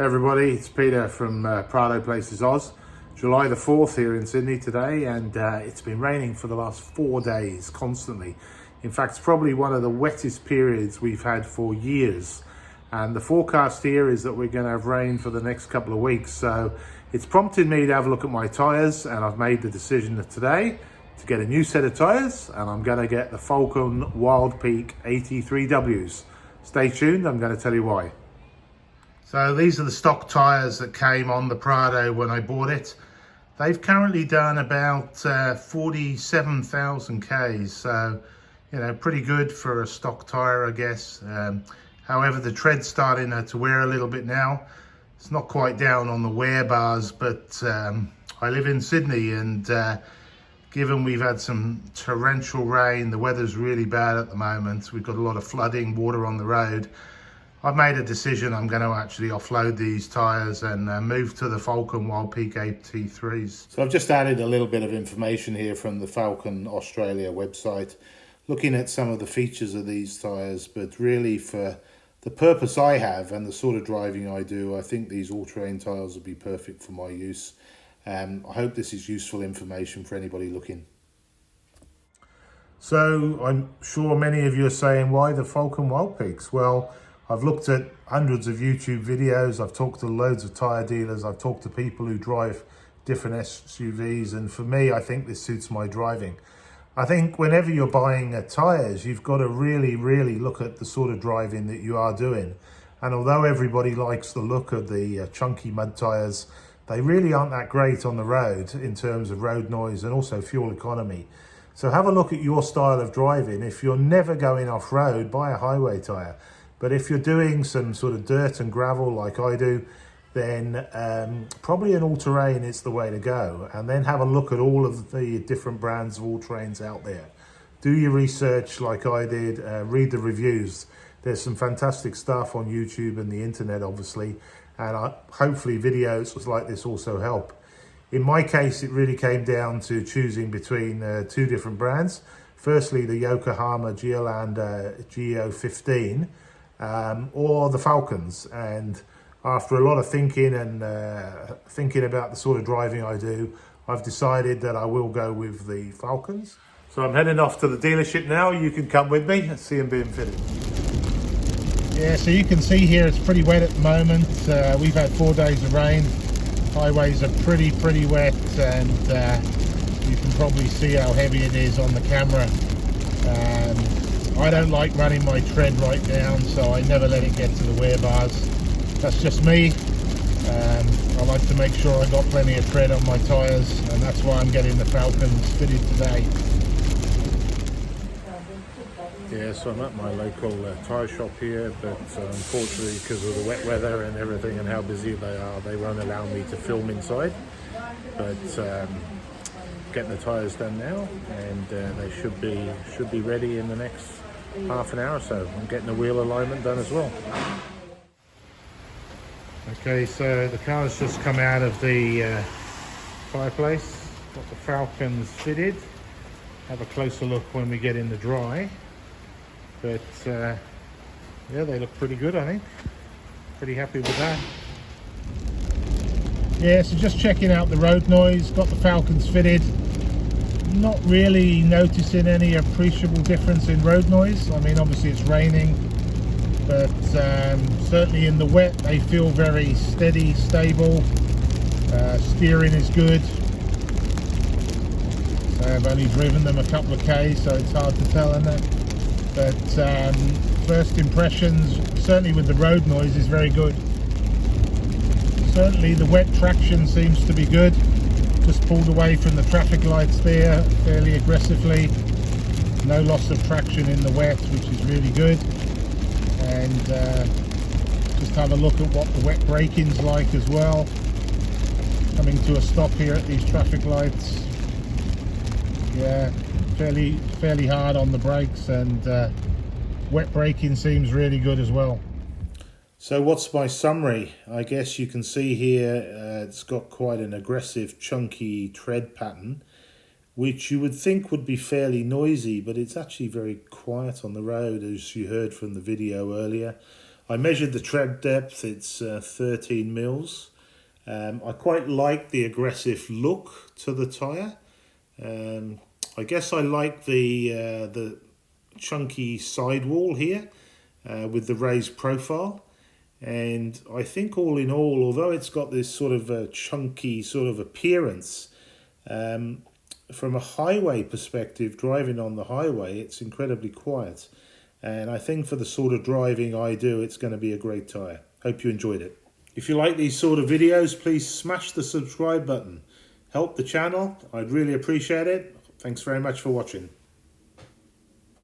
Hey everybody, it's Peter from Prado Places Oz. July the 4th here in Sydney today, and it's been raining for the last 4 days constantly. In fact, it's probably one of the wettest periods we've had for years. And the forecast here is that we're going to have rain for the next couple of weeks. So it's prompted me to have a look at my tyres, and I've made the decision today to get a new set of tyres, and I'm going to get the Falken Wildpeak AT3Ws. Stay tuned, I'm going to tell you why. So these are the stock tyres that came on the Prado when I bought it. They've currently done about 47,000 Ks, so you know, pretty good for a stock tyre, I guess. However, the tread's starting to wear a little bit now. It's not quite down on the wear bars, but I live in Sydney, and given we've had some torrential rain, the weather's really bad at the moment. We've got a lot of flooding, water on the road. I've made a decision. I'm going to actually offload these tyres and move to the Falken Wildpeak AT3s. So I've just added a little bit of information here from the Falken Australia website, looking at some of the features of these tyres, but really for the purpose I have and the sort of driving I do, I think these all-terrain tyres will be perfect for my use. I hope this is useful information for anybody looking. So I'm sure many of you are saying, why the Falken Wildpeaks? Well, I've looked at hundreds of YouTube videos, I've talked to loads of tyre dealers, I've talked to people who drive different SUVs, and for me, I think this suits my driving. I think whenever you're buying tyres, you've got to really look at the sort of driving that you are doing. And although everybody likes the look of the chunky mud tyres, they really aren't that great on the road in terms of road noise and also fuel economy. So have a look at your style of driving. If you're never going off-road, buy a highway tyre. But if you're doing some sort of dirt and gravel like I do, then probably an all-terrain is the way to go. And then have a look at all of the different brands of all-terrains out there. Do your research like I did, read the reviews. There's some fantastic stuff on YouTube and the internet, obviously, and hopefully videos like this also help. In my case, it really came down to choosing between two different brands. Firstly, the Yokohama Geoland Geo15, or the Falkens, and after a lot of thinking and thinking about the sort of driving I do, I've decided that I will go with the Falkens. So I'm heading off to the dealership now. You can come with me and see them being fitted. Yeah, so you can see here it's pretty wet at the moment. We've had 4 days of rain. Highways are pretty wet, and you can probably see how heavy it is on the camera. I don't like running my tread right down, so I never let it get to the wear bars. That's just me. I like to make sure I got plenty of tread on my tyres, and that's why I'm getting the Falkens fitted today. Yeah, so I'm at my local tyre shop here, but unfortunately because of the wet weather and everything and how busy they are, they won't allow me to film inside. But getting the tyres done now, and they should be ready in the next half an hour or so. I'm getting the wheel alignment done as well. Okay, so the car's just come out of the fireplace. Got the Falkens fitted. Have a closer look when we get in the dry. But yeah, they look pretty good, I think. Pretty happy with that. Yeah, so just checking out the road noise. Got the Falkens fitted. Not really noticing any appreciable difference in road noise. I mean, obviously it's raining, but certainly in the wet they feel very steady, stable. Steering is good. So I've only driven them a couple of Ks, so it's hard to tell, isn't it? But first impressions, certainly with the road noise, is very good. Certainly the wet traction seems to be good. Just pulled away from the traffic lights there fairly aggressively. No loss of traction in the wet, which is really good. And just have a look at what the wet braking's like as well. Coming to a stop here at these traffic lights. Yeah, fairly hard on the brakes, and wet braking seems really good as well. So what's my summary? I guess you can see here it's got quite an aggressive chunky tread pattern, which you would think would be fairly noisy, but it's actually very quiet on the road, as you heard from the video earlier. I measured the tread depth, it's 13 mils. I quite like the aggressive look to the tyre. I guess I like the chunky sidewall here with the raised profile. And I think all in all, although it's got this sort of a chunky sort of appearance, from a highway perspective, driving on the highway, it's incredibly quiet. And I think for the sort of driving I do, it's going to be a great tyre. Hope you enjoyed it. If you like these sort of videos, please smash the subscribe button. Help the channel. I'd really appreciate it. Thanks very much for watching.